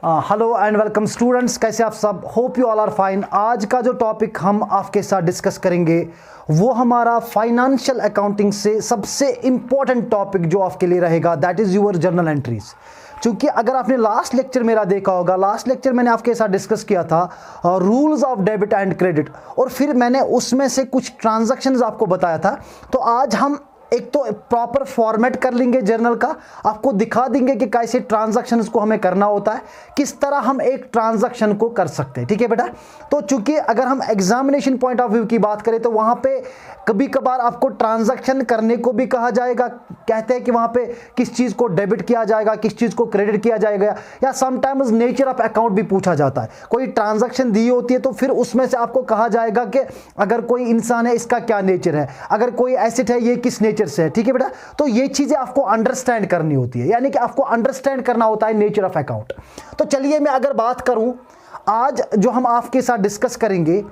Hello and welcome students, कैसे आप सब? Hope you all are fine. आज का जो टॉपिक हम आपके साथ डिस्कस करेंगे वो हमारा फाइनेंशियल अकाउंटिंग से सबसे इंपॉर्टेंट टॉपिक जो आपके लिए रहेगा, that is your journal entries. क्योंकि अगर आपने लास्ट लेक्चर मेरा देखा होगा, लास्ट लेक्चर मैंने आपके साथ डिस्कस किया था rules of debit and credit, और फिर मैंने उसमें से कुछ ट्रांजैक्शंस आपको बताया था। तो आज हम एक तो प्रॉपर फॉर्मेट कर लेंगे जर्नल का, आपको दिखा देंगे कि कैसे ट्रांजैक्शंस को हमें करना होता है, किस तरह हम एक ट्रांजैक्शन को कर सकते हैं। ठीक है बेटा? तो चूंकि अगर हम एग्जामिनेशन पॉइंट ऑफ व्यू की बात करें तो वहां पे कभी कभार आपको ट्रांजैक्शन करने को भी कहा जाएगा, कहते हैं कि वहां पे किस चीज को डेबिट किया जाएगा, किस चीज को क्रेडिट किया जाएगा, या समटाइम्स नेचर ऑफ अकाउंट भी पूछा जाता है। कोई ट्रांजैक्शन दी होती है तो फिर उसमें से आपको कहा जाएगा कि अगर कोई इंसान है इसका क्या नेचर है, अगर कोई एसेट है ये किस नेचर से है। ठीक है बेटा? तो ये चीजें आपको अंडरस्टैंड करनी होती है, यानी कि आपको अंडरस्टैंड करना होता है नेचर ऑफ अकाउंट। तो चलिए मैं अगर बात करूं, आज जो हम आपके साथ डिस्कस करेंगे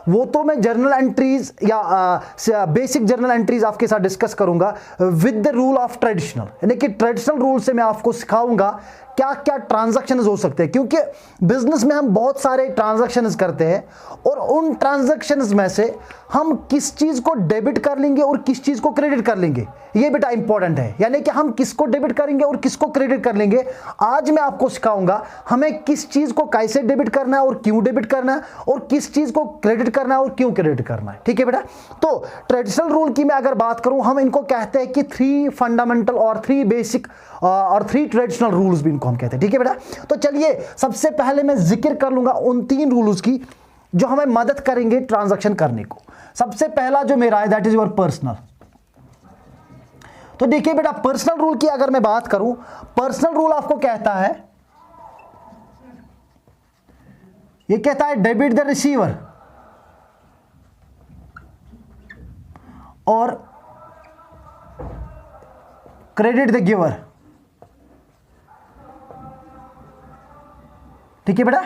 वो तो मैं जर्नल एंट्रीज या बेसिक जर्नल एंट्रीज आपके साथ डिस्कस करूंगा with the rule of traditional, यानी कि ट्रेडिशनल रूल से मैं आपको सिखाऊंगा क्या क्या ट्रांजैक्शंस हो सकते हैं। क्योंकि बिजनेस में हम बहुत सारे ट्रांजैक्शंस करते हैं और उन ट्रांजैक्शंस में से हम किस चीज को डेबिट कर लेंगे और किस चीज को क्रेडिट कर लेंगे, ये बेटा इंपॉर्टेंट है। यानी कि हम किसको डेबिट करेंगे और किसको क्रेडिट कर लेंगे, आज मैं आपको सिखाऊंगा हमें किस चीज को कैसे डेबिट करना है और क्यों डेबिट करना है, और किस चीज को क्रेडिट करना है और क्यों क्रेडिट करना है। ठीक है बेटा? तो ट्रेडिशनल रूल की मैं अगर बात करूं, हम इनको कहते हैं कि 3 फंडामेंटल और 3 बेसिक और 3 ट्रेडिशनल रूल्स भी इनको हम कहते हैं। ठीक है बेटा? तो चलिए सबसे पहले मैं जिक्र कर लूंगा उन 3 रूल्स की जो हमें मदद करेंगे ट्रांजैक्शन करने को। सबसे पहला जो मेरा है दैट इज योर पर्सनल। तो देखिए बेटा, पर्सनल रूल की अगर मैं बात करूं, पर्सनल रूल आपको कहता है, ये कहता है डेबिट द रिसीवर और क्रेडिट द गिवर। ठीक है बेटा?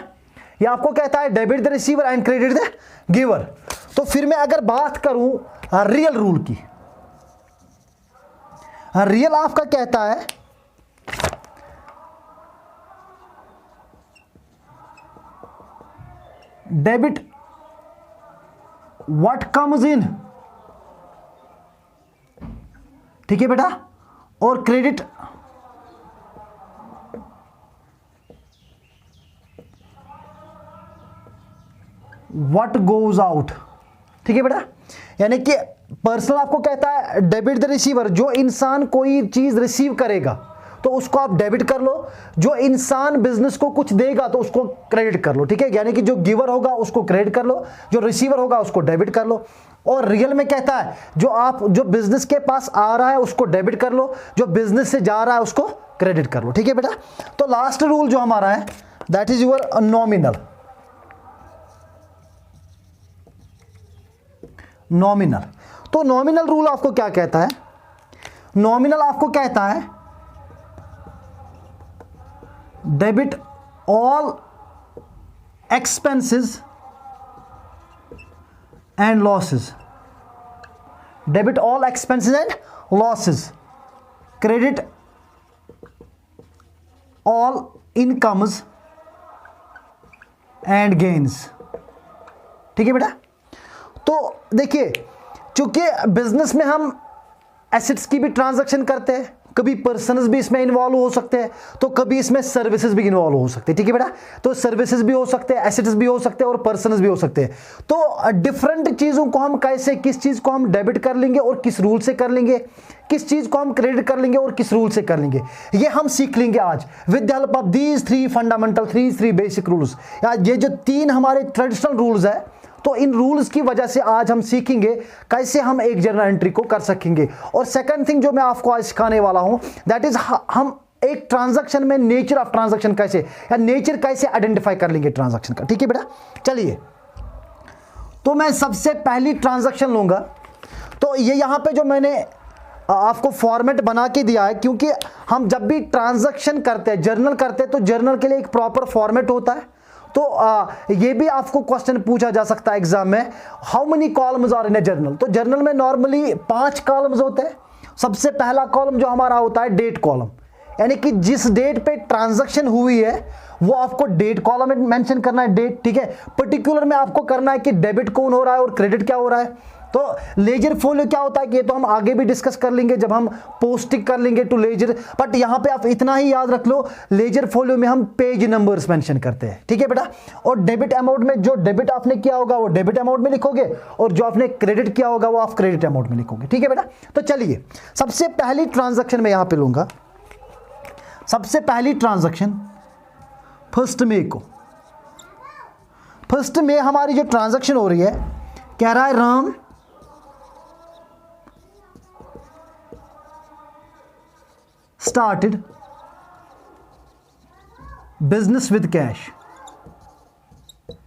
ये आपको कहता है debit the receiver and credit the giver. तो फिर मैं अगर बात करूं रियल रूल की, रियल आपका कहता है डेबिट व्हाट कम्स इन। ठीक है बेटा? और क्रेडिट व्हाट गोज आउट। ठीक है बेटा? यानी कि पर्सनल आपको कहता है डेबिट द रिसीवर, जो इंसान कोई चीज रिसीव करेगा तो उसको आप डेबिट कर लो, जो इंसान बिजनेस को कुछ देगा तो उसको क्रेडिट कर लो। ठीक है? यानी कि जो गिवर होगा उसको क्रेडिट कर लो, जो रिसीवर होगा उसको डेबिट कर लो। और रियल में कहता है जो बिजनेस के पास आ रहा है उसको डेबिट कर लो, जो बिजनेस से जा रहा है उसको क्रेडिट कर लो। ठीक है बेटा? तो लास्ट रूल जो हमारा है that is your nominal. Nominal, तो नॉमिनल रूल आपको क्या कहता है? नॉमिनल आपको कहता है debit all expenses and losses, debit all expenses and losses, credit all incomes and gains. ठीक है बेटा? तो देखिए, चूंकि बिजनेस में हम एसेट्स की भी ट्रांजैक्शन करते हैं, कभी पर्सन्स भी इसमें इन्वॉल्व हो सकते हैं, तो कभी इसमें सर्विसेज भी इन्वॉल्व हो सकते हैं। ठीक है बेटा? तो सर्विसेज भी हो सकते हैं, एसेट्स भी हो सकते हैं और पर्सन्स भी हो सकते हैं। तो डिफरेंट चीजों को हम कैसे, किस चीज को हम डेबिट कर लेंगे और किस रूल से कर लेंगे, किस चीज को हम क्रेडिट कर लेंगे और किस रूल से कर लेंगे, ये हम सीख लेंगे आज with the help of these 3 fundamental 3 basic rules. ये जो 3 हमारे ट्रेडिशनल रूल्स है, तो इन रूल्स की वजह से आज हम सीखेंगे कैसे हम एक जर्नल एंट्री को कर सकेंगे। और सेकंड थिंग जो मैं आपको आज सिखाने वाला हूं दैट इज हम एक ट्रांजैक्शन में नेचर ऑफ ट्रांजैक्शन कैसे, या नेचर कैसे आइडेंटिफाई कर लेंगे ट्रांजैक्शन का। ठीक है बेटा? चलिए, तो मैं सबसे पहली ट्रांजैक्शन लूंगा। तो ये यहां पे जो मैंने आपको फॉर्मेट बना के दिया है, क्योंकि हम जब भी ट्रांजैक्शन करते हैं, जर्नल करते हैं, तो जर्नल के लिए एक प्रॉपर फॉर्मेट होता है। तो ये भी आपको क्वेश्चन पूछा जा सकता है एग्जाम में, how many columns are in a journal. तो जर्नल में नॉर्मली 5 कॉलम्स होते हैं। सबसे पहला कॉलम जो हमारा होता है डेट कॉलम, यानी कि जिस डेट पे ट्रांजैक्शन हुई है वो आपको डेट कॉलम में मेंशन करना है, डेट, ठीक है। पर्टिकुलर में आपको करना है कि डेबिट कौन हो रहा है और क्रेडिट क्या हो रहा है। तो लेजर फोलियो क्या होता है कि ये तो हम आगे भी डिस्कस कर लेंगे जब हम पोस्टिंग कर लेंगे टू लेजर, बट यहां पे आप इतना ही याद रख लो, लेजर फोलियो में हम पेज नंबर्स मेंशन करते हैं, ठीक है बेटा। और डेबिट अमाउंट में जो डेबिट आपने किया होगा वो डेबिट अमाउंट में लिखोगे, और जो आपने क्रेडिट किया होगा वो आप क्रेडिट अमाउंट में लिखोगे, ठीक है बेटा। तो चलिए सबसे पहली ट्रांजैक्शन में यहां पे लूंगा, सबसे पहली ट्रांजैक्शन 1 मई को। 1 मई हमारी जो ट्रांजैक्शन हो रही है, कह रहा है Ram started business with cash,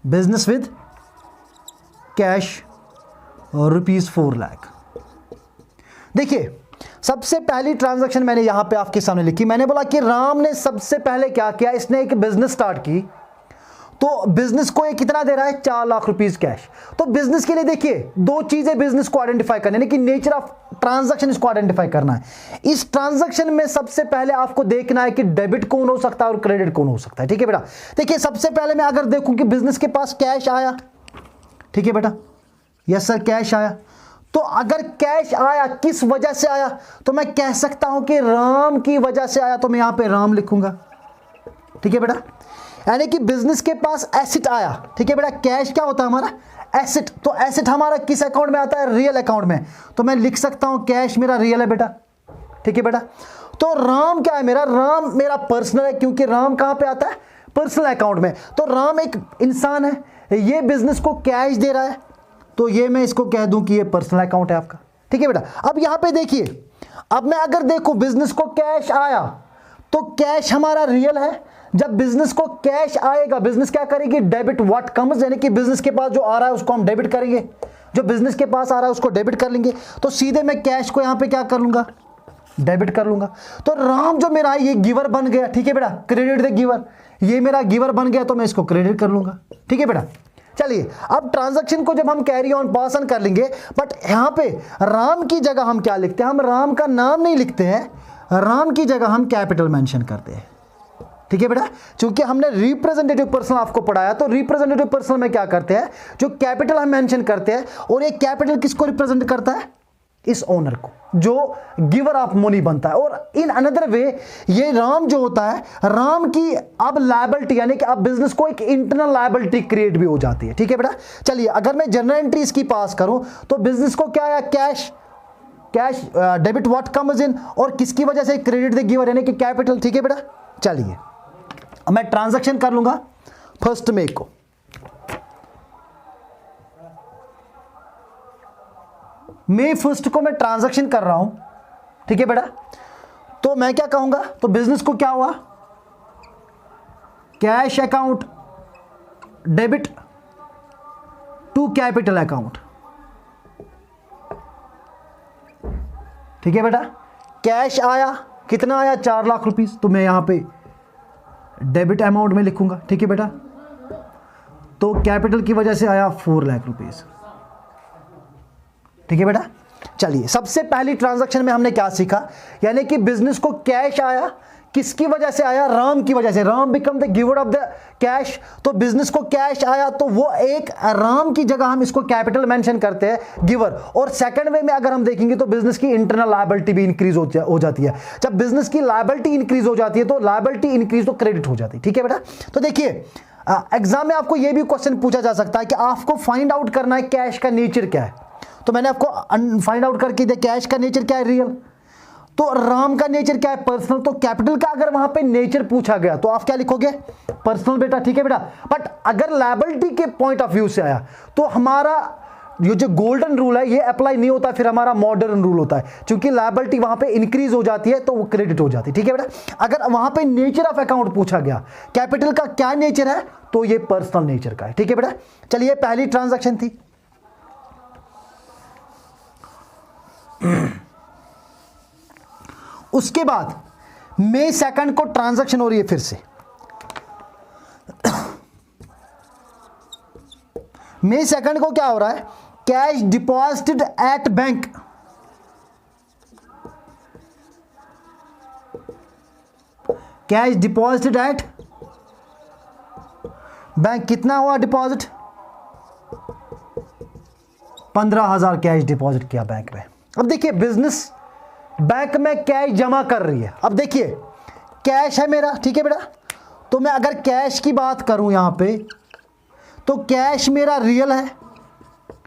business with cash ₹4 lakh. देखिए सबसे पहली ट्रांजैक्शन मैंने यहां पे आपके सामने लिखी, मैंने बोला कि राम ने सबसे पहले क्या किया, इसने एक बिजनेस स्टार्ट की, तो बिजनेस को ये कितना दे रहा है, 4 लाख रुपीस कैश। तो बिजनेस के लिए देखिए दो चीजें बिजनेस को आइडेंटिफाई करनी है कि नेचर ऑफ ट्रांजैक्शन इसको आइडेंटिफाई करना है। इस ट्रांजैक्शन में सबसे पहले आपको देखना है कि डेबिट कौन हो सकता है और क्रेडिट कौन हो सकता है, ठीक है बेटा। देखिए सबसे पहले मैं अगर देखूं कि बिजनेस के पास कैश आया, ठीक है बेटा, यस सर कैश आया, तो अगर कैश आया किस वजह से आया, तो मैं कह सकता हूं कि राम की वजह से आया, तो मैं यहां पे राम लिखूंगा, ठीक है बेटा। यानी कि बिजनेस के पास एसेट आया, ठीक है बेटा। कैश क्या होता है हमारा, एसेट, तो एसेट हमारा किस अकाउंट में आता है, रियल अकाउंट में, तो मैं लिख सकता हूं कैश मेरा रियल है बेटा, ठीक है बेटा। तो राम क्या है मेरा, राम मेरा पर्सनल है, क्योंकि राम कहां पे आता है, पर्सनल अकाउंट में। तो राम एक इंसान है, ये बिजनेस को कैश दे रहा है, तो ये मैं इसको कह दूं कि ये पर्सनल अकाउंट है आपका, ठीक है बेटा। अब यहां पे देखिए, अब मैं अगर देखूं बिजनेस को कैश आया, तो कैश हमारा रियल है। जब बिजनेस को कैश आएगा, बिजनेस क्या करेगी, डेबिट व्हाट कम्स, यानी कि बिजनेस के पास जो आ रहा है उसको हम डेबिट करेंगे, जो बिजनेस के पास आ रहा है उसको डेबिट कर लेंगे। तो सीधे मैं कैश को यहां पे क्या कर लूंगा, डेबिट कर लूंगा। तो राम जो मेरा है ये गिवर बन गया, ठीक है बेटा, क्रेडिट द गिवर, ये मेरा गिवर बन गया, तो मैं इसको क्रेडिट कर लूंगा, ठीक है बेटा। चलिए अब ट्रांजैक्शन को जब हम कैरी ऑन पास ऑन कर लेंगे, बट यहां पे राम की जगह हम क्या लिखते हैं, हम राम का नाम नहीं लिखते हैं, राम की जगह हम कैपिटल मेंशन करते हैं, ठीक है बेटा। क्योंकि हमने रिप्रेजेंटेटिव पर्सन आपको पढ़ाया, तो रिप्रेजेंटेटिव पर्सन में क्या करते हैं, जो कैपिटल हम मेंशन करते हैं, और ये कैपिटल किसको रिप्रेजेंट करता है, इस ओनर को, जो गिवर ऑफ मनी बनता है। और इन अनदर वे ये राम जो होता है, राम की अब लायबिलिटी, यानी कि अब बिजनेस को एक इंटरनल लायबिलिटी क्रिएट भी हो जाती है, ठीक है बेटा। चलिए अगर मैं जनरल एंट्री इसकी पास करूं, तो बिजनेस को क्या आया, cash, cash debit what comes in, और किसकी वजह से, क्रेडिट द गिवर, यानी कि कैपिटल, ठीक है बेटा। चलिए अब मैं ट्रांजैक्शन कर लूंगा 1 मई को, मई 1 को मैं ट्रांजैक्शन कर रहा हूं, ठीक है बेटा। तो मैं क्या कहूंगा, तो बिजनेस को क्या हुआ, cash account debit to capital account, ठीक है बेटा। कैश आया, कितना आया, 4 लाख रुपीस, तो मैं यहां पे डेबिट अमाउंट में लिखूंगा, ठीक है बेटा। तो कैपिटल की वजह से आया 4 लाख रुपीस, ठीक है बेटा। चलिए सबसे पहली ट्रांजैक्शन में हमने क्या सीखा, यानी कि बिजनेस को कैश आया, किसकी वजह से आया, राम की वजह से, Ram become the giver of the cash. तो बिजनेस को कैश आया, तो वो एक राम की जगह हम इसको कैपिटल मेंशन करते हैं, गिवर। और सेकंड वे में अगर हम देखेंगे तो बिजनेस की इंटरनल लायबिलिटी भी इंक्रीज हो जाती है। जब बिजनेस की लायबिलिटी इंक्रीज हो जाती है, तो लायबिलिटी इंक्रीज तो क्रेडिट हो जाती है, ठीक है बेटा। तो देखिए एग्जाम में आपको यह भी क्वेश्चन पूछा जा सकता है कि आपको फाइंड आउट करना है कैश का नेचर क्या है। तो मैंने आपको फाइंड आउट करके दिया, कैश का नेचर क्या है, रियल। तो राम का नेचर क्या है, पर्सनल। तो कैपिटल का अगर वहां पे नेचर पूछा गया तो आप क्या लिखोगे, पर्सनल बेटा, ठीक है बेटा। बट अगर लायबिलिटी के पॉइंट ऑफ व्यू से आया, तो हमारा ये जो गोल्डन रूल है ये अप्लाई नहीं होता, फिर हमारा मॉडर्न रूल होता है। क्योंकि लायबिलिटी वहां पे इंक्रीज हो जाती है तो वो क्रेडिट हो जाती है, ठीक है बेटा। अगर वहां पे नेचर ऑफ अकाउंट पूछा गया, कैपिटल का क्या नेचर है, तो ये पर्सनल नेचर का है, ठीक है बेटा। चलिए पहली ट्रांजैक्शन थी। उसके बाद मई 2 को ट्रांजैक्शन हो रही है फिर से। मई 2 को क्या हो रहा है, cash deposited at bank, cash deposited at bank कितना हुआ डिपॉजिट? 15,000 कैश डिपॉजिट किया बैंक में। अब देखिए बिजनेस बैंक में कैश जमा कर रही है। अब देखिए कैश है मेरा, ठीक है बेटा, तो मैं अगर कैश की बात करूं यहां पे तो कैश मेरा रियल है,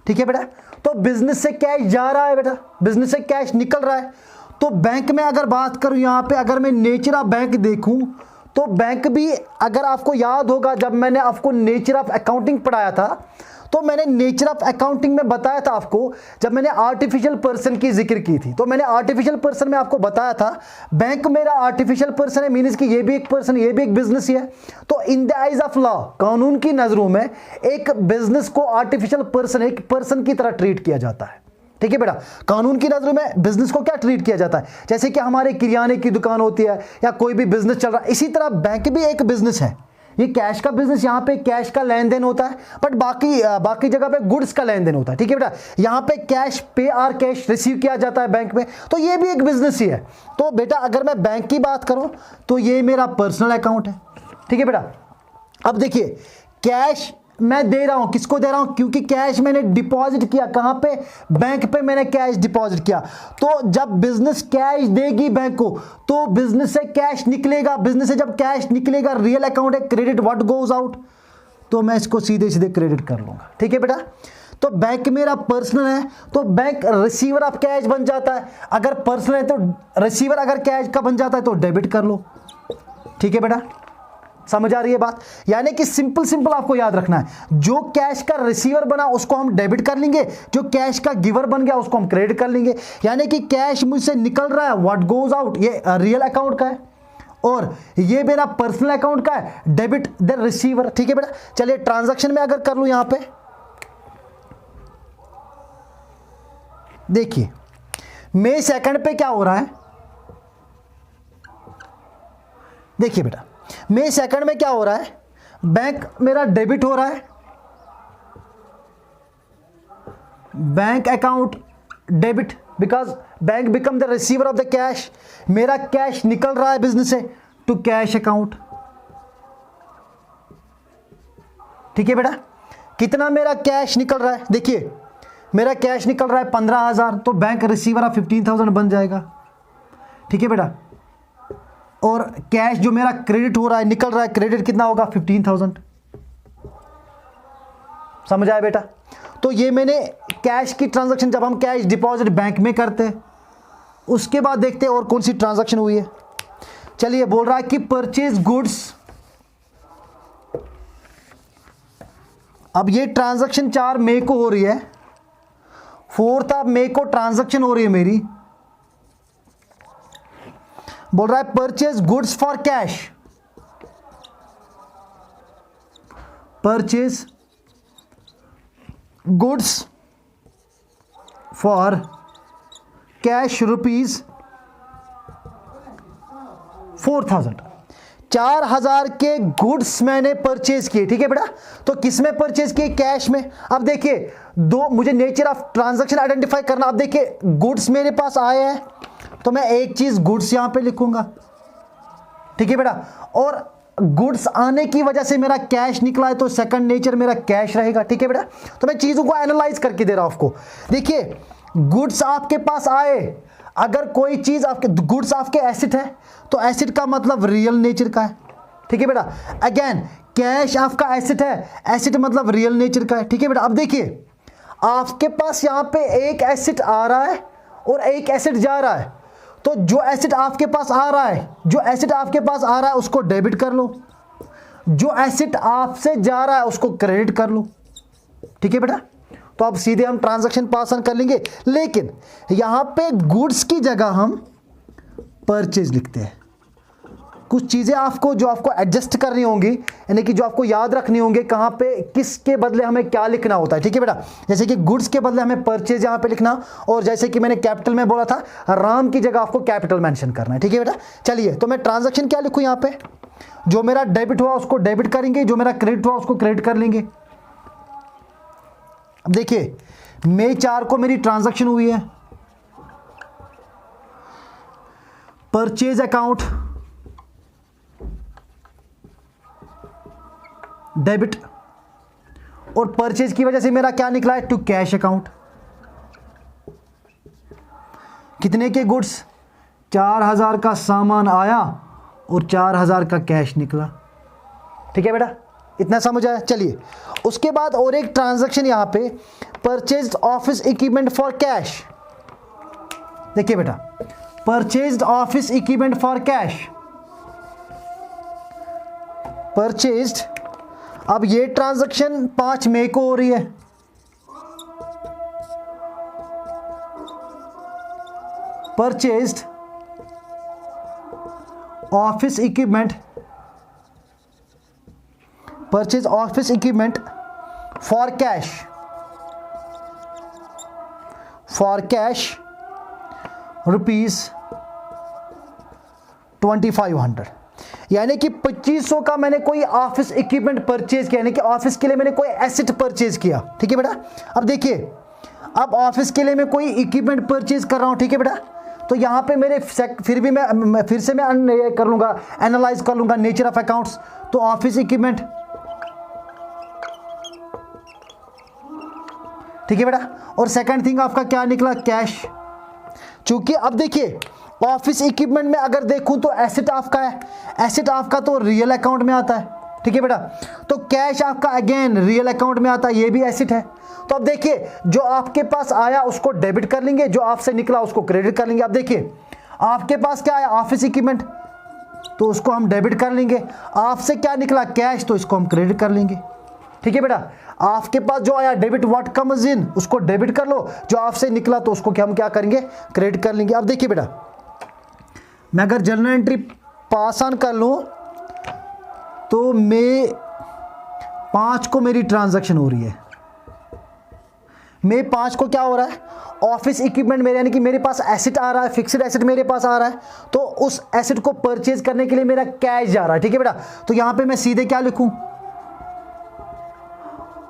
ठीक है बेटा, तो बिजनेस से कैश जा रहा है बेटा, बिजनेस से कैश निकल रहा है। तो बैंक में अगर बात करूं यहां पे, अगर मैं नेचर ऑफ बैंक देखूं तो बैंक भी, अगर आपको याद होगा जब मैंने आपको नेचर ऑफ अकाउंटिंग पढ़ाया था तो मैंने नेचर ऑफ अकाउंटिंग में बताया था आपको, जब मैंने आर्टिफिशियल पर्सन की जिक्र की थी तो मैंने आर्टिफिशियल पर्सन में आपको बताया था बैंक मेरा आर्टिफिशियल पर्सन है, मीन्स कि ये भी एक पर्सन, ये भी एक बिजनेस ही है। तो in the eyes of law, कानून की नजरों में एक बिजनेस को आर्टिफिशियल पर्सन, एक पर्सन की तरह ट्रीट किया जाता है, ठीक है बेटा। कानून की नजरों में बिजनेस को क्या ट्रीट किया जाता है? जैसे कि हमारे किराने की दुकान होती है या कोई भी बिजनेस चल रहा है, इसी तरह बैंक भी एक बिजनेस है। ये कैश का बिजनेस, यहाँ पे कैश का लेन देन होता है, बट बाकी जगह पे गुड्स का लेन देन होता है, ठीक है बेटा। यहाँ पे कैश पे और कैश रिसीव किया जाता है बैंक में, तो ये भी एक बिजनेस ही है। तो बेटा अगर मैं बैंक की बात करूं तो ये मेरा पर्सनल अकाउंट है, ठीक है बेटा। अब देखिए कैश मैं दे रहा हूं, किसको दे रहा हूं? क्योंकि कैश मैंने डिपॉजिट किया, कहां पे? बैंक पे मैंने कैश डिपॉजिट किया। तो जब बिजनेस कैश देगी बैंक को तो बिजनेस से कैश निकलेगा, बिजनेस से जब कैश निकलेगा, रियल अकाउंट है, क्रेडिट व्हाट गोज आउट, तो मैं इसको सीधे सीधे क्रेडिट कर लूंगा, ठीक है बेटा। तो बैंक मेरा पर्सनल है तो बैंक रिसीवर ऑफ कैश बन जाता है। अगर पर्सनल है तो रिसीवर अगर कैश का बन जाता है तो डेबिट कर लो, ठीक है बेटा। समझ आ रही है बात? यानी कि सिंपल आपको याद रखना है, जो कैश का रिसीवर बना उसको हम डेबिट कर लेंगे, जो कैश का गिवर बन गया उसको हम क्रेडिट कर लेंगे। यानी कि कैश मुझसे निकल रहा है, व्हाट गोज आउट, ये रियल अकाउंट का है और ये मेरा पर्सनल अकाउंट का है, डेबिट द रिसीवर, ठीक है बेटा। चलिए ट्रांजैक्शन में अगर कर लूं यहां पे, देखिए मई 2 पे क्या हो रहा है, देखिए बेटा मई 2 में क्या हो रहा है, बैंक मेरा डेबिट हो रहा है, bank account debit, because bank become the receiver of the cash. मेरा कैश निकल रहा है बिजनेस से टू कैश अकाउंट, ठीक है बेटा। कितना मेरा कैश निकल रहा है? देखिए मेरा कैश निकल रहा है 15,000, तो बैंक रिसीवर ऑफ 15,000 बन जाएगा, ठीक है बेटा। और कैश जो मेरा क्रेडिट हो रहा है, निकल रहा है, क्रेडिट कितना होगा? 15,000। समझ आया बेटा? तो ये मैंने कैश की ट्रांजैक्शन, जब हम कैश डिपॉजिट बैंक में करते हैं उसके बाद देखते हैं और कौन सी ट्रांजैक्शन हुई है। चलिए बोल रहा है कि परचेज गुड्स, अब ये ट्रांजैक्शन 4 मई को हो रही है, 4 मई को ट्रांजैक्शन हो रही है मेरी। बोल रहा है purchase goods for cash, purchase goods for cash rupees 4,000। 4,000 के गुड्स मैंने परचेज किए, ठीक है बेटा। तो किस में परचेज किए? कैश में। अब देखिए दो, मुझे नेचर ऑफ ट्रांजैक्शन आइडेंटिफाई करना। अब देखिए गुड्स मेरे पास आए हैं तो मैं एक चीज गुड्स यहां पे लिखूंगा, ठीक है बेटा। और गुड्स आने की वजह से मेरा कैश निकला है तो सेकंड नेचर मेरा कैश रहेगा, ठीक है बेटा। तो मैं चीजों को एनालाइज करके दे रहा हूं आपको। देखिए गुड्स आपके पास आए, अगर कोई चीज आपके गुड्स आपके एसेट है तो एसेट का मतलब रियल नेचर का है, ठीक है बेटा। अगेन कैश आपका एसेट है, एसेट मतलब रियल नेचर का है, ठीक है बेटा। अब देखिए आपके पास यहां पे एक एसेट आ रहा है और एक एसेट जा रहा है, तो जो एसेट आपके पास आ रहा है, जो एसेट आपके पास आ रहा है उसको डेबिट कर लो, जो एसेट आपसे जा रहा है उसको क्रेडिट कर लो, ठीक है बेटा। तो अब सीधे हम ट्रांजैक्शन पास ऑन कर लेंगे, लेकिन यहां पे गुड्स की जगह हम परचेज लिखते हैं। कुछ चीजें आपको जो आपको एडजस्ट करनी होंगी, यानी कि जो आपको याद रखनी होंगी कहां पे किसके बदले हमें क्या लिखना होता है, ठीक है बेटा। जैसे कि गुड्स के बदले हमें परचेज यहां पे लिखना, और जैसे कि मैंने कैपिटल में बोला था राम की जगह आपको कैपिटल मेंशन करना है, ठीक है बेटा। चलिए तो मैं ट्रांजैक्शन क्या लिखूं यहां पे, जो मेरा डेबिट हुआ उसको डेबिट करेंगे, जो मेरा क्रेडिट हुआ उसको क्रेडिट कर लेंगे। अब देखिए मई 4 को मेरी ट्रांजैक्शन हुई है, परचेज अकाउंट डेबिट, और परचेज की वजह से मेरा क्या निकला है, टू कैश अकाउंट। कितने के गुड्स, 4000 का सामान आया और 4000 का कैश निकला। ठीक है बेटा, इतना समझ आया। चलिए उसके बाद और एक ट्रांजैक्शन यहां पे, purchased office equipment for cash. देखिए बेटा, purchased office equipment for cash, purchased, अब ये ट्रांजैक्शन 5 मई को हो रही है। Purchased office equipment, purchase office equipment for cash, for cash ₹2500, यानी कि 2500 का मैंने कोई ऑफिस इक्विपमेंट परचेज किया, यानी कि ऑफिस के लिए मैंने कोई एसेट परचेज किया। ठीक है बेटा, अब देखिए, अब ऑफिस के लिए मैं कोई इक्विपमेंट परचेज कर रहा हूं। ठीक है बेटा, तो यहां पे मेरे फिर भी मैं फिर से मैं कर लूंगा, एनालाइज कर लूंगा नेचर ऑफ अकाउंट्स। तो ऑफिस इक्विपमेंट, ठीक है बेटा, और सेकंड थिंग आपका क्या निकला, कैश। चूंकि अब देखिए ऑफिस इक्विपमेंट में अगर देखूं तो एसेट आपका है, एसेट आपका तो रियल अकाउंट में आता है। ठीक है बेटा, तो कैश आपका अगेन रियल अकाउंट में आता है, ये भी एसेट है। तो अब देखिए, जो आपके पास आया उसको डेबिट कर लेंगे, जो आपसे निकला उसको क्रेडिट कर लेंगे। अब देखिए आपके पास क्या आया, ऑफिस इक्विपमेंट, तो उसको हम डेबिट कर लेंगे। आपसे क्या निकला, कैश, तो इसको हम क्रेडिट कर लेंगे। ठीक है बेटा, आपके पास जो आया डेबिट व्हाट कम्स इन, उसको डेबिट कर लो, जो आपसे निकला तो उसको हम क्या करेंगे, क्रेडिट कर लेंगे। अब देखिए बेटा, मैं अगर जर्नल एंट्री पास ऑन कर लूं तो मई 5 को मेरी ट्रांजैक्शन हो रही है। मई 5 को क्या हो रहा है, ऑफिस इक्विपमेंट मेरे, यानी कि मेरे पास एसेट आ रहा है, फिक्स्ड एसेट मेरे पास आ रहा है, तो उस एसेट को परचेज करने के लिए मेरा कैश जा रहा है। ठीक है बेटा, तो यहां पे मैं सीधे क्या लिखूं,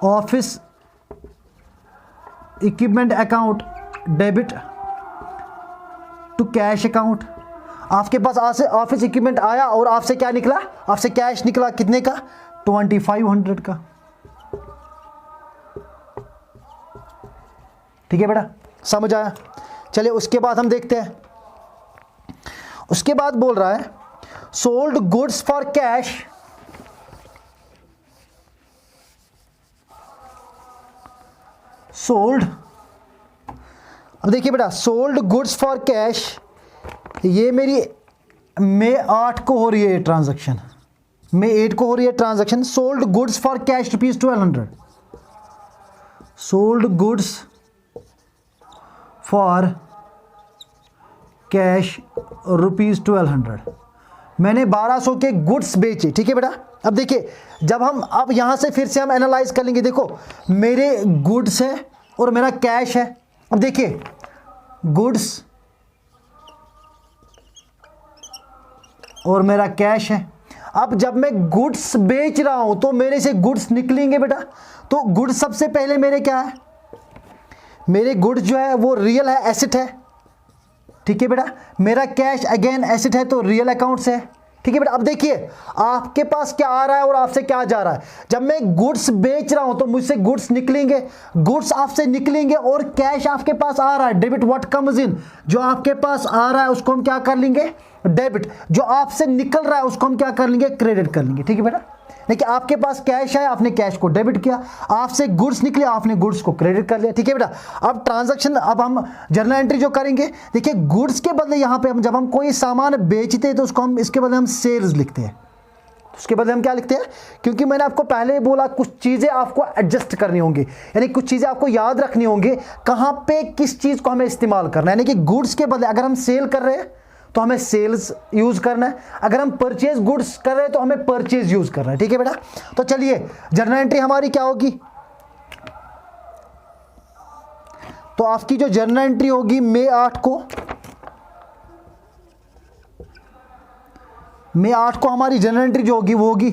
office equipment account debit to cash account. आपके पास ऑफिस इक्विपमेंट आया और आपसे क्या निकला, आपसे कैश निकला, कितने का, 2500 का। ठीक है बेटा, समझ आया। चलिए उसके बाद हम देखते हैं, उसके बाद बोल रहा है sold goods for cash, sold, अब देखिए बेटा, सोल्ड गुड्स फॉर कैश, ये मेरी मई 8 को हो रही है ट्रांजैक्शन, मई 8 को हो रही है transaction. Sold goods for cash ₹1200, sold goods for cash ₹1200, मैंने 1200 के गुड्स बेचे। ठीक है बेटा, अब देखिए, जब हम अब यहां से फिर से हम एनालाइज कर लेंगे, देखो मेरे गुड्स है और मेरा कैश है। अब देखिए गुड्स और मेरा कैश है। अब जब मैं गुड्स बेच रहा हूं तो मेरे से गुड्स निकलेंगे बेटा, तो गुड्स सबसे पहले मेरे क्या है, मेरे गुड्स जो है वो रियल है, एसेट है। ठीक है बेटा, मेरा कैश अगेन एसेट है, तो रियल अकाउंट से है। ठीक है बेटा, अब देखिए आपके पास क्या आ रहा है और आपसे क्या जा रहा है। जब मैं गुड्स बेच रहा हूं तो मुझसे गुड्स निकलेंगे, गुड्स आपसे निकलेंगे, और कैश आपके पास आ रहा है, डेबिट व्हाट कम्स इन, जो आपके पास आ रहा है उसको हम क्या कर लेंगे, डेबिट, जो आपसे निकल रहा है उसको हम क्या कर लेंगे, क्रेडिट कर लेंगे। ठीक है बेटा, देखिए आपके पास कैश है, आपने कैश को डेबिट किया, आपसे गुड्स निकले, आपने गुड्स को क्रेडिट कर लिया। ठीक है बेटा, अब ट्रांजैक्शन, अब हम जर्नल एंट्री जो करेंगे, देखिए गुड्स के बदले यहां पे हम जब हम कोई सामान बेचते हैं तो उसको हम इसके बदले हम सेल्स लिखते हैं, उसके बदले हम क्या लिखते हैं, क्योंकि मैंने आपको पहले बोला कुछ चीजें आपको एडजस्ट करनी होंगी, यानी कुछ चीजें आपको याद रखनी होंगी, कहां पे किस चीज को हमें इस्तेमाल करना है। यानी कि गुड्स के बदले अगर हम सेल कर रहे हैं तो हमें सेल्स यूज करना है, अगर हम परचेज गुड्स कर रहे हैं तो हमें परचेज यूज करना है। ठीक है बेटा, तो चलिए जर्नल एंट्री हमारी क्या होगी, तो आपकी जो जर्नल एंट्री होगी मई 8 को, मई 8 को हमारी जर्नल एंट्री जो होगी वो होगी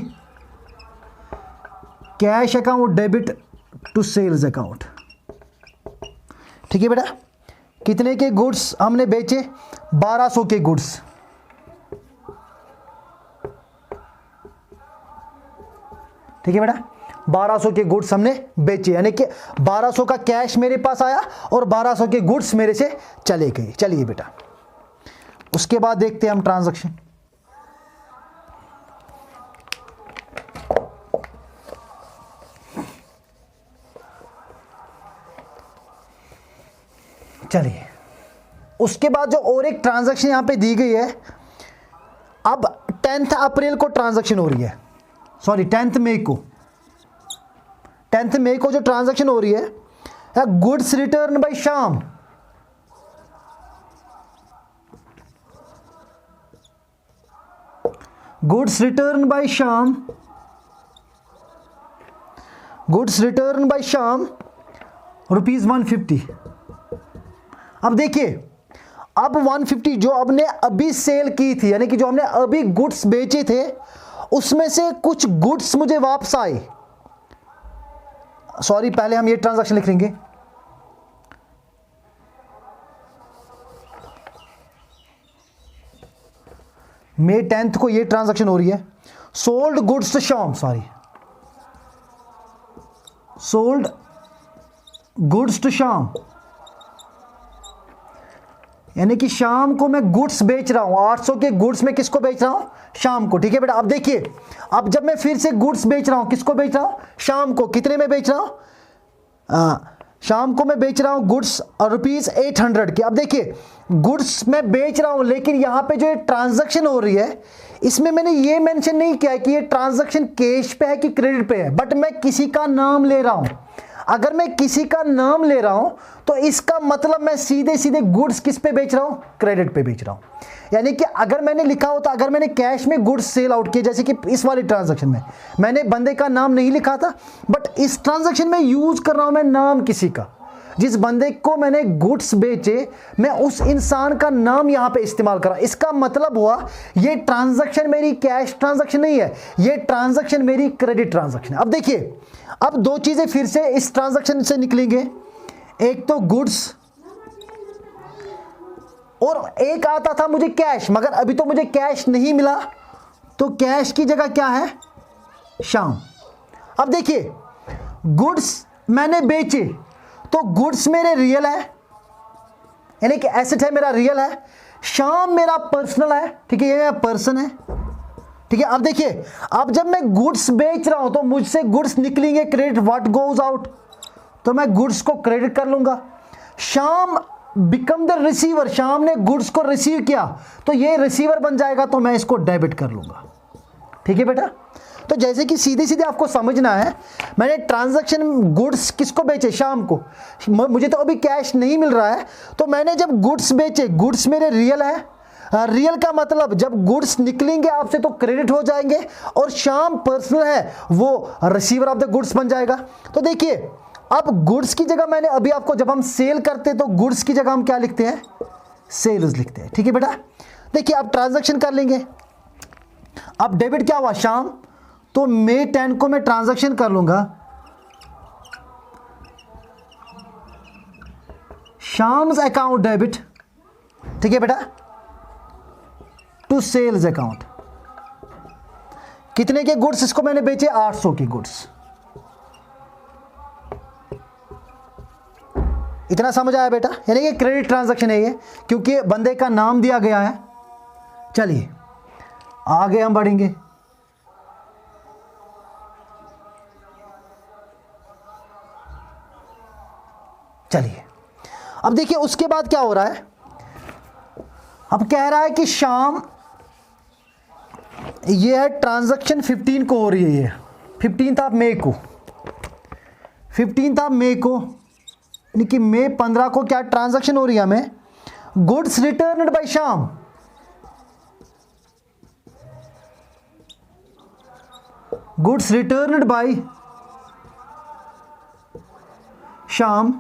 cash account debit to sales account. ठीक है बेटा, कितने के गुड्स हमने बेचे, 1200 के गुड्स, ठीक है बेटा, 1200 के गुड्स हमने बेचे, यानी कि 1200 का कैश मेरे पास आया और 1200 के गुड्स मेरे से चले गए। चलिए बेटा, उसके बाद देखते हैं हम ट्रांजैक्शन। चलिए, उसके बाद जो और एक ट्रांजैक्शन यहां पे दी गई है, अब 10 अप्रैल को ट्रांजैक्शन हो रही है, सॉरी 10 मई को, 10 मई को जो ट्रांजैक्शन हो रही है, गुड्स रिटर्न बाय शाम, गुड्स रिटर्न बाय शाम, गुड्स रिटर्न बाय शाम ₹150। अब देखिए, अब 150 जो हमने अभी सेल की थी, यानी कि जो हमने अभी गुड्स बेचे थे, उसमें से कुछ गुड्स मुझे वापस आए। सॉरी, पहले हम ये ट्रांजैक्शन लिख लेंगे। मई 10 को ये ट्रांजैक्शन हो रही है, सोल्ड गुड्स टू शाम, सॉरी सोल्ड गुड्स टू शाम, यानी कि शाम को मैं गुड्स बेच रहा हूं, 800 के गुड्स में किसको बेच रहा हूं, शाम को। ठीक है बेटा, अब देखिए, अब जब मैं फिर से गुड्स बेच रहा हूं, किसको बेच रहा हूं, शाम को। कितने में बेच रहा हूं, शाम को मैं बेच रहा हूं गुड्स ₹800 के। अब देखिए, गुड्स मैं बेच रहा हूं, लेकिन यहां पे जो ये ट्रांजैक्शन हो रही है, इसमें मैंने ये मेंशन नहीं किया है कि ये ट्रांजैक्शन कैश पे है कि क्रेडिट पे है, बट मैं किसी का नाम ले रहा हूं। अगर मैं किसी का नाम ले रहा हूं तो इसका मतलब मैं सीधे सीधे गुड्स किस पे बेच रहा हूं, क्रेडिट पे बेच रहा हूं। यानी कि अगर मैंने लिखा होता, अगर मैंने कैश में गुड्स सेल आउट किए, जैसे कि इस वाली ट्रांजैक्शन में मैंने बंदे का नाम नहीं लिखा था, बट इस ट्रांजैक्शन में यूज कर रहा हूं मैं नाम किसी का, जिस बंदे को मैंने गुड्स बेचे, मैं उस इंसान का नाम यहां पे इस्तेमाल कर रहा हूं। इसका मतलब हुआ ये ट्रांजैक्शन मेरी कैश ट्रांजैक्शन नहीं है, ये ट्रांजैक्शन मेरी क्रेडिट ट्रांजैक्शन है। अब देखिए, अब दो चीजें फिर से इस ट्रांजैक्शन से निकलेंगे, एक तो गुड्स और एक आता था मुझे कैश, मगर अभी तो मुझे कैश नहीं मिला, तो कैश की जगह क्या है, शाम। अब देखिए, गुड्स मैंने बेचे, तो गुड्स मेरे रियल है, यानी कि एसेट है मेरा, रियल है। शाम मेरा पर्सनल है, ठीक है, ये मेरा पर्सन है, ठीक है। अब देखिए, अब जब मैं गुड्स बेच रहा हूं तो मुझसे गुड्स निकलेंगे क्रेडिट, व्हाट गोज आउट, तो मैं गुड्स को क्रेडिट कर लूंगा। शाम बिकम द रिसीवर, शाम ने गुड्स को रिसीव किया, तो ये रिसीवर बन जाएगा, तो मैं इसको डेबिट कर लूंगा। ठीक है बेटा, तो जैसे कि सीधे सीधे आपको समझना है, मैंने ट्रांजैक्शन गुड्स किसको बेचे, शाम को, मुझे तो अभी कैश नहीं मिल रहा है, तो मैंने जब गुड्स बेचे, गुड्स मेरे रियल है, रियल का मतलब जब गुड्स निकलेंगे आपसे तो क्रेडिट हो जाएंगे, और शाम पर्सनल है, वो रिसीवर ऑफ द गुड्स बन जाएगा। तो देखिए, अब गुड्स की जगह मैंने अभी आपको, जब हम सेल करते हैं तो गुड्स की जगह हम क्या लिखते हैं, सेल्स लिखते हैं। ठीक है बेटा, देखिए अब ट्रांजैक्शन कर लेंगे। अब डेबिट क्या हुआ, शाम, तो मई 10 को मैं ट्रांजैक्शन कर लूंगा, शाम्स अकाउंट डेबिट, ठीक है बेटा, टू सेल्स अकाउंट। कितने के गुड्स इसको मैंने बेचे, 800 के गुड्स। इतना समझ आया बेटा, यानी कि क्रेडिट ट्रांजैक्शन है ये, क्योंकि बंदे का नाम दिया गया है। चलिए आगे हम बढ़ेंगे। चलिए अब देखिए उसके बाद क्या हो रहा है, अब कह रहा है कि शाम, ये है ट्रांजैक्शन 15 को हो रही है, ये 15 मई को, 15 मई को, यानी कि मई 15 को क्या ट्रांजैक्शन हो रही है हमें, गुड्स रिटर्न्ड बाय शाम, गुड्स रिटर्न्ड बाय शाम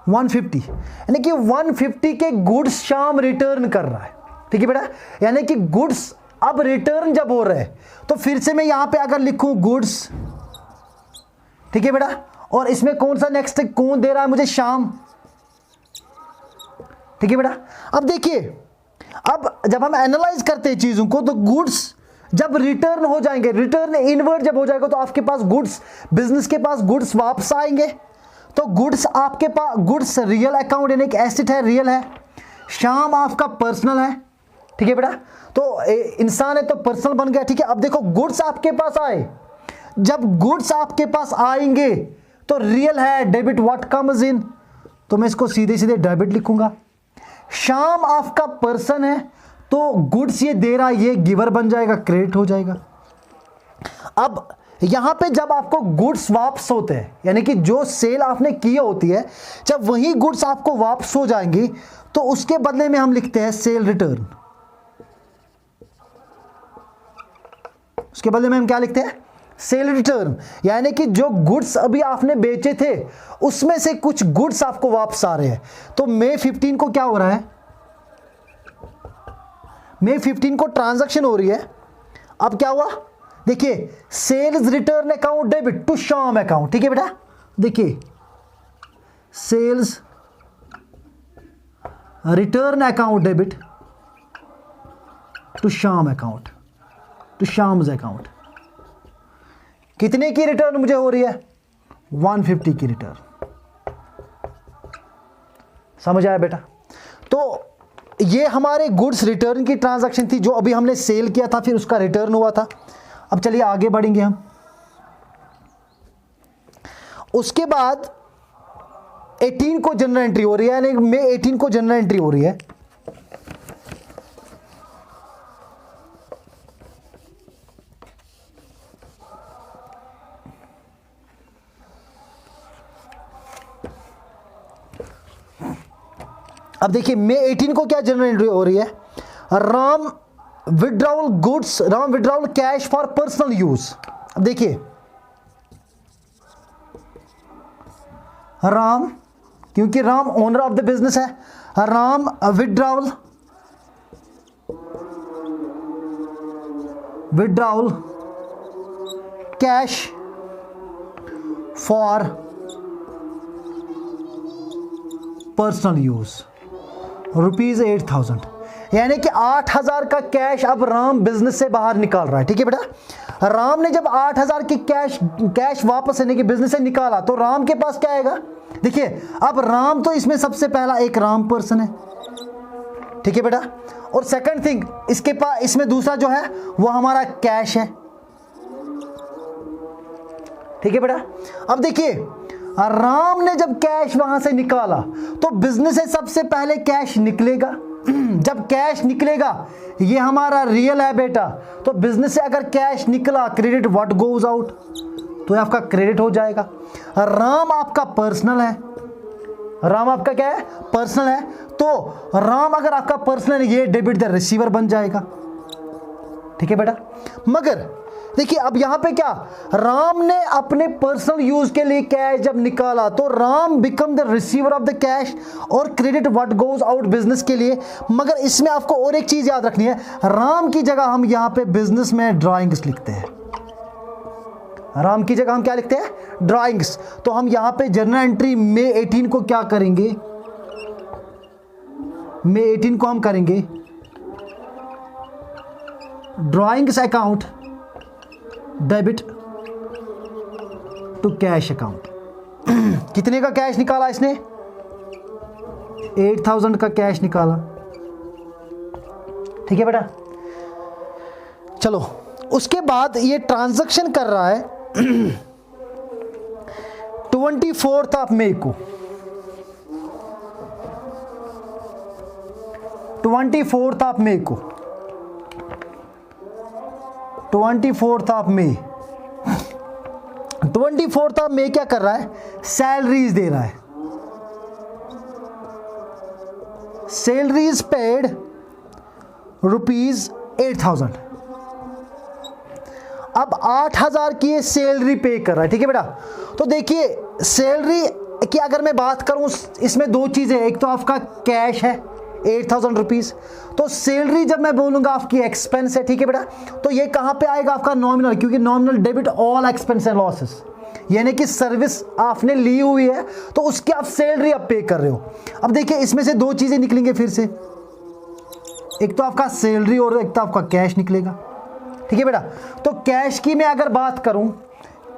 150, यानी कि 150 के गुड्स शाम रिटर्न कर रहा है। ठीक है बेटा, यानी कि गुड्स अब रिटर्न जब हो रहे हैं, तो फिर से मैं यहां पे अगर लिखूं गुड्स, ठीक है बेटा, और इसमें कौन सा नेक्स्ट कौन दे रहा है मुझे, शाम। ठीक है बेटा, अब देखिए, अब जब हम एनालाइज करते हैं चीजों को, तो गुड्स जब रिटर्न हो जाएंगे, रिटर्न इनवर्ड जब हो जाएगा तो आपके पास गुड्स, बिजनेस के पास गुड्स वापस आएंगे। तो गुड्स आपके पास, गुड्स रियल अकाउंट यानी एक एसेट है, रियल है। श्याम आपका पर्सनल है, ठीक है बेटा, तो इंसान है तो पर्सनल बन गया, ठीक है। अब देखो गुड्स आपके पास आए, जब गुड्स आपके पास आएंगे तो रियल है, डेबिट व्हाट कम्स इन, तो मैं इसको सीधे सीधे डेबिट लिखूंगा। श्याम आपका पर्सन है तो गुड्स ये दे रहा, ये गिवर बन जाएगा, क्रेडिट हो जाएगा। अब यहां पे जब आपको गुड्स वापस होते हैं, यानी कि जो सेल आपने की होती है, जब वही गुड्स आपको वापस हो जाएंगी तो उसके बदले में हम लिखते हैं सेल रिटर्न। उसके बदले में हम क्या लिखते हैं? Cell return. यानी कि जो गुड्स अभी आपने बेचे थे उसमें से कुछ गुड्स आपको वापस आ रहे हैं। तो मई 15 को क्या हो रहा है? मई 15 को ट्रांजैक्शन हो रही है। अब क्या हुआ? देखिए, sales return account debit to Shyam account, ठीक है बेटा। देखिए, sales return account debit to Shyam account, to Shyam's account. कितने की रिटर्न मुझे हो रही है? 150 की रिटर्न। समझ आया बेटा? तो ये हमारे गुड्स रिटर्न की ट्रांजैक्शन थी, जो अभी हमने सेल किया था, फिर उसका रिटर्न हुआ था। अब चलिए आगे बढ़ेंगे हम। उसके बाद 18 को जनरल एंट्री हो रही है, यानी मई 18 को जनरल एंट्री हो रही है। अब देखिए, मई 18 को क्या जनरल एंट्री हो रही है? Ram withdrawal goods, Ram withdrawal cash for personal use. अब देखिए, राम, क्योंकि Ram owner of the business है, Ram withdrawal, withdrawal cash for personal use ₹8,000, यानी कि 8,000 का कैश अब राम बिजनेस से बाहर निकाल रहा है, ठीक है बेटा। राम ने जब 8,000 की कैश वापस लेने के बिजनेस से निकाला तो राम के पास क्या आएगा? देखिए, अब राम तो इसमें सबसे पहला एक राम पर्सन है, ठीक है बेटा। और सेकंड थिंग, इसके पास, इसमें दूसरा जो है वो हमारा कैश है, ठीक है बेटा। अब देखिए, राम ने जब कैश वहां से निकाला तो बिजनेस से सबसे पहले कैश निकलेगा। जब कैश निकलेगा, ये हमारा रियल है बेटा, तो बिजनेस से अगर कैश निकला, क्रेडिट व्हाट गोज आउट, तो ये आपका क्रेडिट हो जाएगा। राम आपका पर्सनल है, राम आपका क्या है? पर्सनल है। तो राम अगर आपका पर्सनल है, ये डेबिट द रिसीवर बन जाएगा, ठीक है बेटा। मगर देखिए, अब यहां पे क्या, राम ने अपने पर्सनल यूज के लिए कैश जब निकाला तो Ram become the receiver of the cash और credit what goes out business के लिए। मगर इसमें आपको और एक चीज याद रखनी है, राम की जगह हम यहां पे बिजनेस में ड्राइंग्स लिखते हैं। राम की जगह हम क्या लिखते हैं? ड्राइंग्स। तो हम यहां पे जनरल एंट्री मई 18 को क्या करेंगे? मई 18 को हम करेंगे drawings account debit to cash account. कितने का कैश निकाला इसने? 8,000 का कैश निकाला, ठीक है बेटा। चलो, उसके बाद ये ट्रांजैक्शन कर रहा है 24 ऑफ मई को, 24 ऑफ मई को, 24 ऑफ मई, 24 ऑफ मई क्या कर रहा है? सैलरीज दे रहा है। Salaries paid ₹8,000। अब 8,000 की ये सैलरी पे कर रहा है, ठीक है बेटा। तो देखिए, सैलरी की अगर मैं बात करूं, इसमें दो चीजें, एक तो आपका कैश है 8,000 रुपीज, तो सैलरी जब मैं बोलूंगा आपकी एक्सपेंस है, ठीक है बेटा। तो ये कहां पे आएगा? आपका नॉमिनल, क्योंकि nominal debit all expense and losses, यानी कि सर्विस आपने ली हुई है तो उसकी आप सैलरी आप पे कर रहे हो। अब देखिए, इसमें से दो चीजें निकलेंगे फिर से, एक तो आपका सैलरी और एक तो आपका कैश निकलेगा। ठीक है बेटा। तो कैश की मैं अगर बात करूं,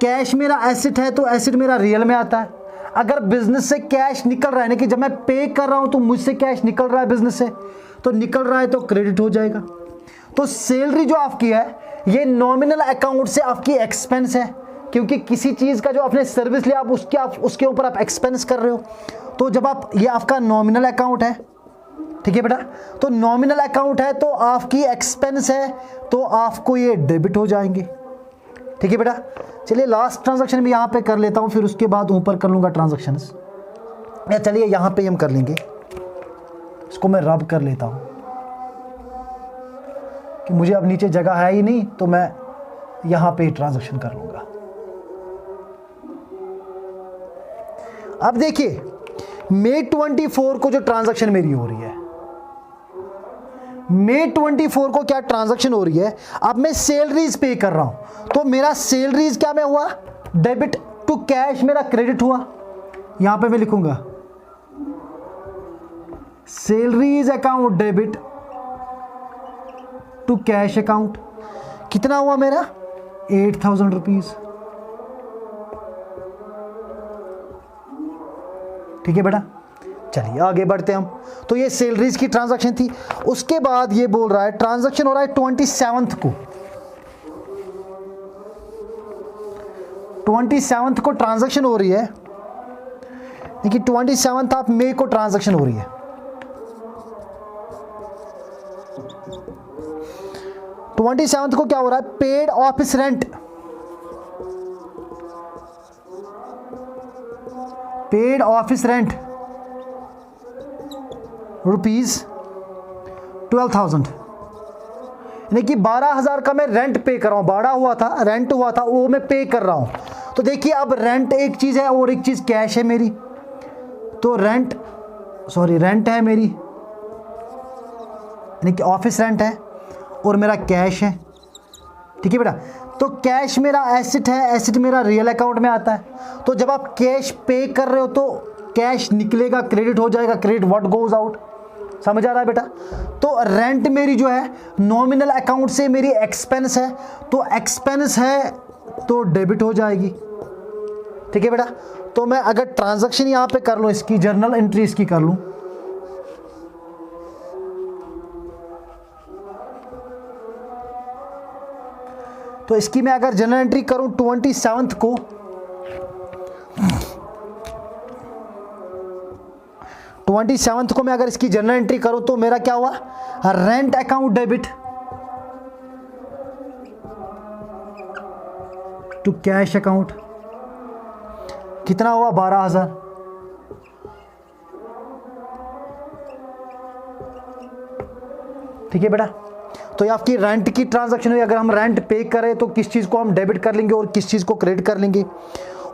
कैश मेरा एसेट है तो एसेट मेरा रियल में आता है। अगर बिजनेस से कैश निकल रहा है ना, कि जब मैं पे कर रहा हूं तो मुझसे कैश निकल रहा है बिजनेस से, तो निकल रहा है तो क्रेडिट हो जाएगा। तो सैलरी जो आपकी है ये नॉमिनल अकाउंट से आपकी एक्सपेंस है, क्योंकि किसी चीज का जो आपने सर्विस लिया आप उसके ऊपर आप एक्सपेंस कर रहे हो। तो जब आप, ये आपका नॉमिनल अकाउंट है, ठीक है बेटा। तो नॉमिनल अकाउंट है तो आपकी एक्सपेंस है, तो आपको ये डेबिट हो जाएंगे, ठीक है बेटा। चलिए लास्ट ट्रांजैक्शन भी यहाँ पे कर लेता हूँ, फिर उसके बाद ऊपर कर लूँगा ट्रांजैक्शंस। या चलिए यहाँ पे हम कर लेंगे, इसको मैं रब कर लेता हूँ कि मुझे अब नीचे जगह है ही नहीं, तो मैं यहाँ पे ट्रांजैक्शन कर लूँगा। अब देखिए मई 24 को जो ट्रांजैक्शन मेरी हो रही है, मई 24 को क्या ट्रांजैक्शन हो रही है, अब मैं सैलरीज पे कर रहा हूं, तो मेरा सैलरीज क्या में हुआ, डेबिट टू कैश मेरा क्रेडिट हुआ। यहां पे मैं लिखूंगा salaries account debit to cash account. कितना हुआ मेरा 8,000 रुपीज, ठीक है बेटा। चलिए आगे बढ़ते हैं हम। तो ये सैलरीज की ट्रांजैक्शन थी। उसके बाद ये बोल रहा है ट्रांजैक्शन हो रहा है 27th को, 27th को ट्रांजैक्शन हो रही है। देखिए 27th ऑफ मई को ट्रांजैक्शन हो रही है। 27th को क्या हो रहा है, paid office rent, paid office rent rupees 12,000, यानी कि 12,000 का मैं रेंट पे कर रहा हूं। भाड़ा हुआ था, रेंट हुआ था, वो मैं पे कर रहा हूं। तो देखिए अब रेंट एक चीज है और एक चीज कैश है मेरी। तो रेंट है मेरी, यानी कि ऑफिस रेंट है और मेरा कैश है, ठीक है बेटा। तो कैश मेरा एसेट है, एसेट मेरा रियल अकाउंट में आता है। तो जब आप कैश पे कर रहे हो तो कैश निकलेगा, क्रेडिट हो जाएगा, क्रेडिट व्हाट गोज आउट, समझ आ रहा है बेटा। तो रेंट मेरी जो है नॉमिनल अकाउंट से मेरी एक्सपेंस है, तो एक्सपेंस है तो डेबिट हो जाएगी, ठीक है बेटा। तो मैं अगर ट्रांजैक्शन यहां पे कर लूं, इसकी जर्नल एंट्री इसकी कर लूं, तो इसकी मैं अगर जर्नल एंट्री करूं 27th को, 27th को मैं अगर इसकी जर्नल एंट्री करूं तो मेरा क्या हुआ, rent account debit to cash account. कितना हुआ 12,000, ठीक है बेटा। तो ये आपकी रेंट की ट्रांजैक्शन हुई। अगर हम रेंट पे करें तो किस चीज को हम डेबिट कर लेंगे और किस चीज को क्रेडिट कर लेंगे।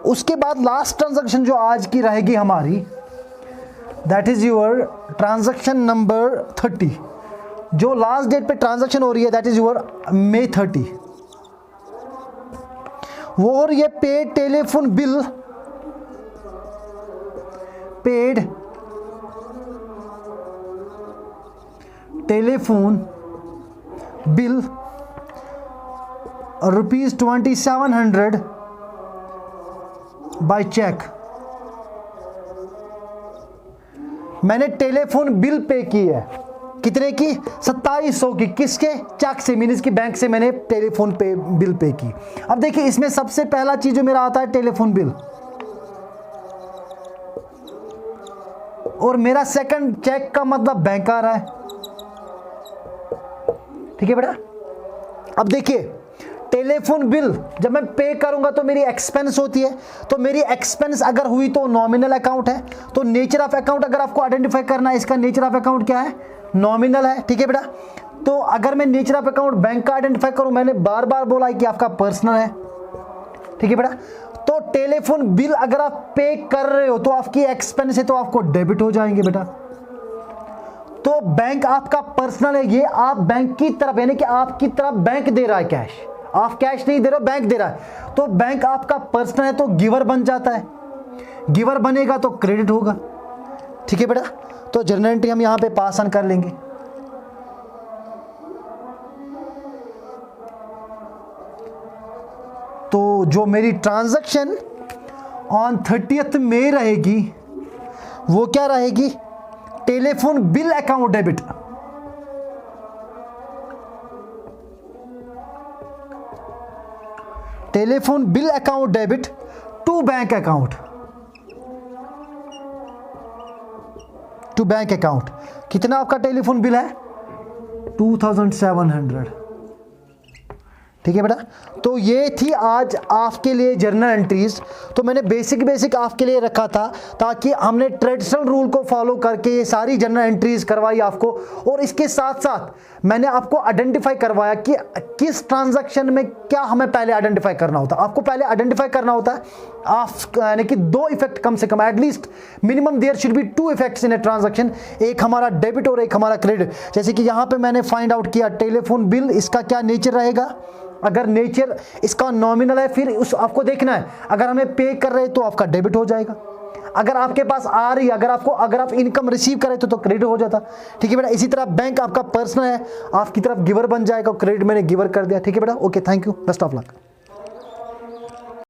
उसके बाद लास्ट ट्रांजैक्शन जो आज की रहेगी हमारी, that is your transaction number 30। जो लास्ट डेट पे ट्रांजैक्शन हो रही है दैट इज योर मई 30। वो और ये paid telephone bill, paid telephone bill rupees 2700 by cheque. मैंने टेलीफोन बिल पे की है, कितने की, 2700 की। किसके, चेक से, मीन्स की बैंक से मैंने टेलीफोन पे बिल पे की। अब देखिए इसमें सबसे पहला चीज जो मेरा आता है टेलीफोन बिल, और मेरा सेकंड चेक का मतलब बैंक आ रहा है, ठीक है बेटा। अब देखिए टेलीफोन बिल जब मैं पे करूंगा तो मेरी एक्सपेंस होती है, तो मेरी एक्सपेंस अगर हुई तो नॉमिनल अकाउंट है। तो नेचर ऑफ अकाउंट अगर आपको आइडेंटिफाई करना है, इसका नेचर ऑफ अकाउंट क्या है, नॉमिनल है, ठीक है बेटा। तो अगर मैं नेचर ऑफ अकाउंट बैंक का आइडेंटिफाई करूं, मैंने बार बार बोला है कि आपका पर्सनल है, ठीक है बेटा। तो टेलीफोन बिल अगर आप पे कर रहे हो तो आपकी एक्सपेंस है, तो आपको डेबिट हो जाएंगे बेटा। तो बैंक आपका पर्सनल है, ये आप बैंक की तरफ, यानी कि आपकी तरफ बैंक दे रहा है कैश, आप कैश नहीं दे रहे हो, बैंक दे रहा है। तो बैंक आपका पर्सनल है तो गिवर बन जाता है, गिवर बनेगा तो क्रेडिट होगा, ठीक है बेटा। तो जर्नल एंट्री हम यहां पे पास ऑन कर लेंगे। तो जो मेरी ट्रांजैक्शन ऑन 30th मई रहेगी वो क्या रहेगी, telephone bill account debit. Telephone bill account debit to bank account, to bank account. कितना आपका टेलीफोन बिल है, 2700। ठीक है बेटा, तो ये थी आज आपके लिए जर्नल एंट्रीज। तो मैंने बेसिक आपके लिए रखा था ताकि हमने ट्रेडिशनल रूल को फॉलो करके ये सारी जर्नल एंट्रीज करवाई आपको, और इसके साथ साथ मैंने आपको आइडेंटिफाई करवाया कि किस ट्रांजैक्शन में क्या हमें पहले आइडेंटिफाई करना होता है। आपको पहले आइडेंटिफाई करना होता है आप यानी कि 2 इफेक्ट कम से कम, atleast minimum there should be 2 effects in a transaction, एक हमारा डेबिट और एक हमारा क्रेडिट। जैसे कि यहाँ पे मैंने फाइंड आउट किया टेलीफोन बिल, इसका क्या नेचर रहेगा। अगर नेचर इसका नॉमिनल है, फिर उस आपको देखना है, अगर हमें पे कर रहे तो आपका डेबिट हो जाएगा, अगर आपके पास आ रही, अगर आप इनकम रिसीव कर रहे तो क्रेडिट हो जाता। ठीक है बेटा, इसी तरह बैंक आपका पर्सनल है, आपकी तरफ गिवर बन जाएगा, क्रेडिट मैंने गिवर कर दिया। ठीक है बेटा, okay, thank you, best of luck.